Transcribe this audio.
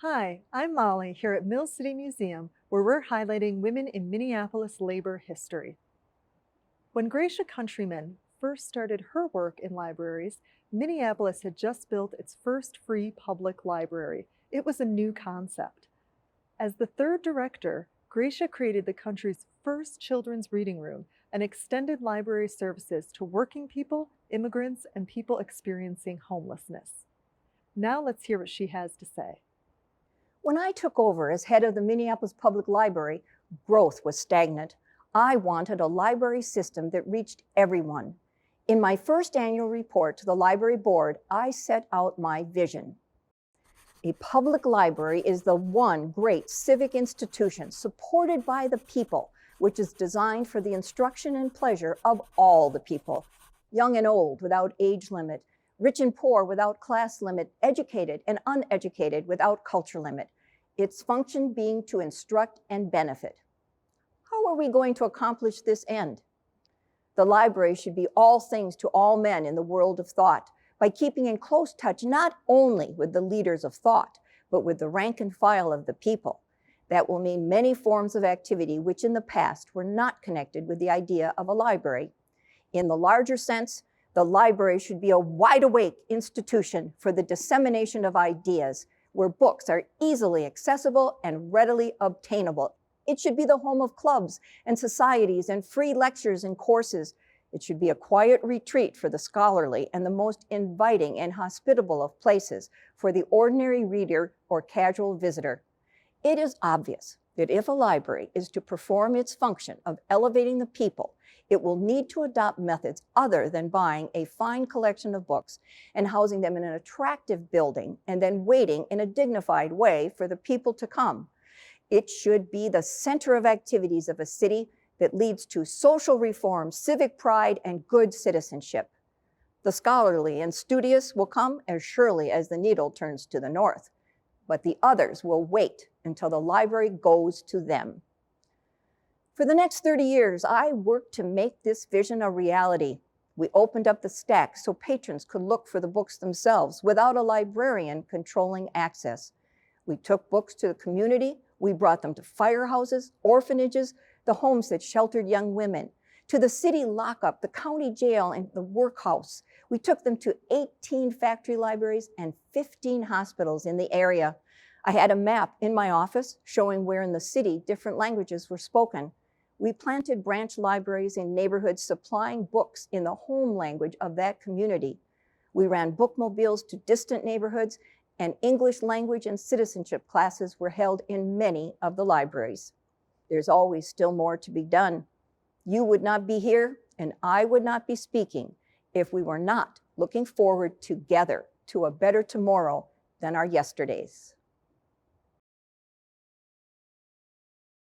Hi, I'm Molly here at Mill City Museum, where we're highlighting women in Minneapolis labor history. When Gratia Countryman first started her work in libraries, Minneapolis had just built its first free public library. It was a new concept. As the third director, Gratia created the country's first children's reading room and extended library services to working people, immigrants, and people experiencing homelessness. Now let's hear what she has to say. When I took over as head of the Minneapolis Public Library, growth was stagnant. I wanted a library system that reached everyone. In my first annual report to the library board, I set out my vision. A public library is the one great civic institution supported by the people, which is designed for the instruction and pleasure of all the people, young and old without age limit, rich and poor without class limit, educated and uneducated without culture limit. Its function being to instruct and benefit. How are we going to accomplish this end? The library should be all things to all men in the world of thought by keeping in close touch not only with the leaders of thought, but with the rank and file of the people. That will mean many forms of activity which in the past were not connected with the idea of a library. In the larger sense, the library should be a wide-awake institution for the dissemination of ideas, where books are easily accessible and readily obtainable. It should be the home of clubs and societies and free lectures and courses. It should be a quiet retreat for the scholarly and the most inviting and hospitable of places for the ordinary reader or casual visitor. It is obvious that if a library is to perform its function of elevating the people, it will need to adopt methods other than buying a fine collection of books and housing them in an attractive building and then waiting in a dignified way for the people to come. It should be the center of activities of a city that leads to social reform, civic pride, and good citizenship. The scholarly and studious will come as surely as the needle turns to the north, but the others will wait until the library goes to them. For the next 30 years, I worked to make this vision a reality. We opened up the stacks so patrons could look for the books themselves without a librarian controlling access. We took books to the community. We brought them to firehouses, orphanages, the homes that sheltered young women, to the city lockup, the county jail, and the workhouse. We took them to 18 factory libraries and 15 hospitals in the area. I had a map in my office showing where in the city different languages were spoken. We planted branch libraries in neighborhoods supplying books in the home language of that community. We ran bookmobiles to distant neighborhoods, and English language and citizenship classes were held in many of the libraries. There's always still more to be done. You would not be here, and I would not be speaking if we were not looking forward together to a better tomorrow than our yesterdays.